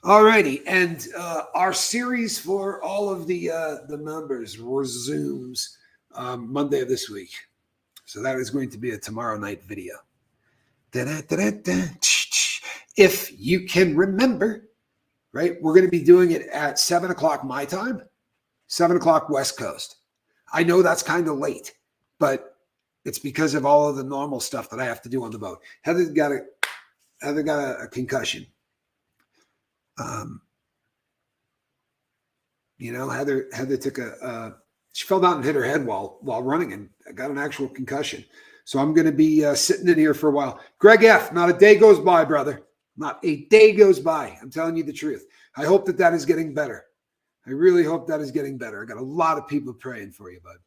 Alrighty, and our series for all of the members resumes Monday of this week. So that is going to be a tomorrow night video. If you can remember, right, we're going to be doing it at 7 o'clock my time, 7 o'clock West Coast. I know that's kind of late, but it's because of all of the normal stuff that I have to do on the boat. Heather got a concussion. Heather took she fell down and hit her head while running and got an actual concussion. So I'm going to be sitting in here for a while. Greg F., not a day goes by, brother. Not a day goes by. I'm telling you the truth. I hope that is getting better. I really hope that is getting better. I got a lot of people praying for you, bud.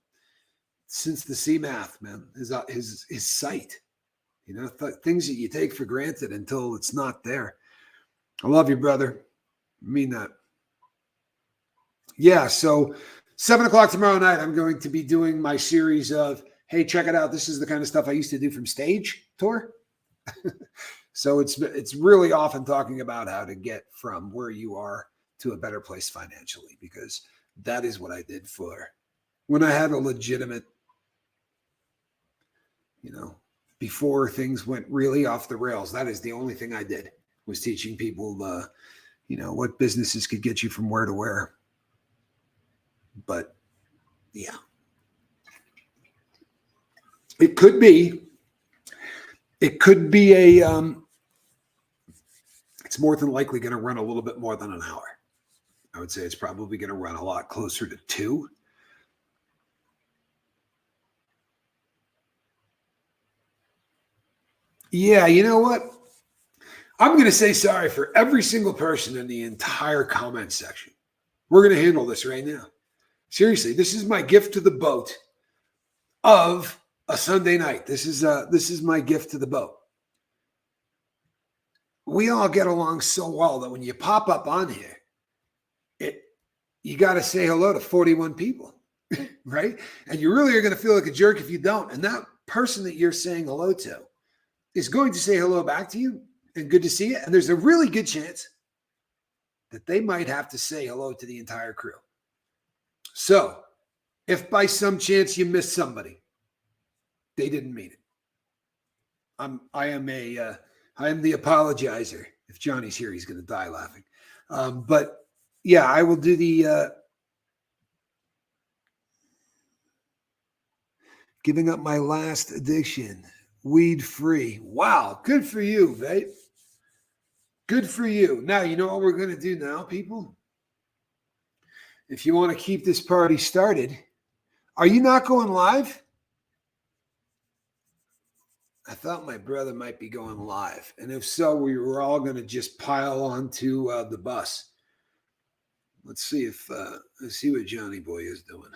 Since the CMAth, man, his sight, things that you take for granted until it's not there. I love you, brother. I mean that. Yeah, so 7 o'clock tomorrow night, I'm going to be doing my series of, hey, check it out. This is the kind of stuff I used to do from stage tour. So it's really often talking about how to get from where you are to a better place financially, because that is what I did for when I had a legitimate, before things went really off the rails. That is the only thing I did, was teaching people, what businesses could get you from where to where. But yeah, it could be a, it's more than likely going to run a little bit more than an hour. I would say it's probably going to run a lot closer to 2. Yeah, you know what? I'm going to say sorry for every single person in the entire comment section. We're going to handle this right now. Seriously, this is my gift to the boat of a Sunday night. This is my gift to the boat. We all get along so well that when you pop up on here, you got to say hello to 41 people, right? And you really are going to feel like a jerk if you don't. And that person that you're saying hello to is going to say hello back to you and good to see you. And there's a really good chance that they might have to say hello to the entire crew. So if by some chance you miss somebody, they didn't mean it. I am the apologizer. If Johnny's here, he's going to die laughing. But yeah, I will do the giving up my last addiction, weed free. Wow, good for you, babe. Good for you. Now, you know what we're going to do now, people? If you want to keep this party started, are you not going live? I thought my brother might be going live. And if so, we were all going to just pile onto the bus. Let's see what Johnny Boy is doing.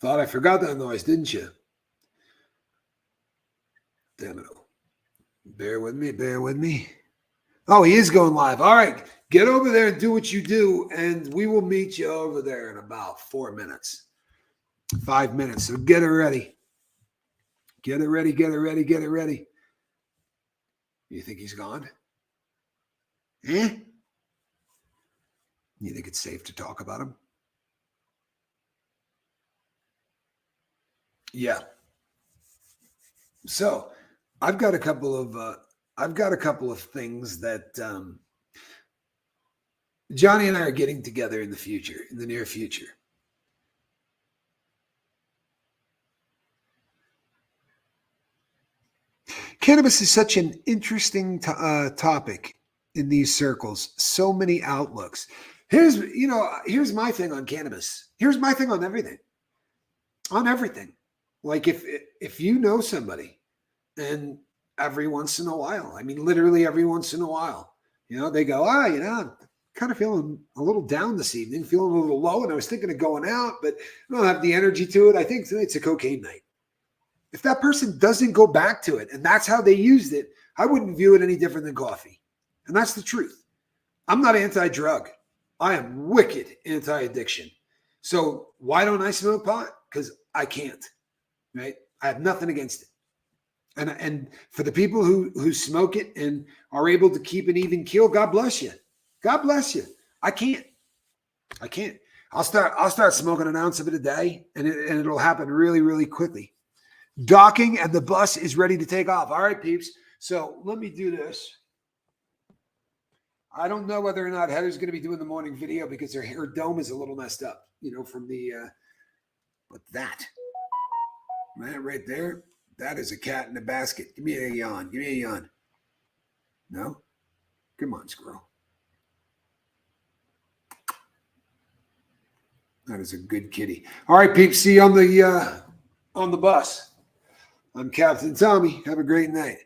Thought I forgot that noise, didn't you? Damn it. Bear with me. Oh, he is going live. All right. Get over there and do what you do, and we will meet you over there in about 4 minutes. 5 minutes. So get it ready. Get it ready. You think he's gone? You think it's safe to talk about him? Yeah. So I've got a couple of things that Johnny and I are getting together in the near future. Cannabis is such an interesting topic in these circles. So many outlooks. Here's my thing on cannabis. Here's my thing on everything. On everything. Like if you know somebody, and every once in a while, I mean, literally every once in a while, they go, I'm kind of feeling a little down this evening, feeling a little low, and I was thinking of going out, but I don't have the energy to it. I think tonight's a cocaine night. If that person doesn't go back to it, and that's how they used it, I wouldn't view it any different than coffee. And that's the truth. I'm not anti-drug. I am wicked anti-addiction. So why don't I smoke pot? Because I can't, right? I have nothing against it. And for the people who smoke it and are able to keep an even keel, God bless you. God bless you. I can't. I'll start smoking an ounce of it a day, and it'll happen really, really quickly. Docking, and the bus is ready to take off. All right, peeps. So let me do this. I don't know whether or not Heather's going to be doing the morning video because her dome is a little messed up, from the, but that right there, that is a cat in a basket. Give me a yawn. No? Come on, squirrel. That is a good kitty. All right, peeps. See you on the bus. I'm Captain Tommy. Have a great night.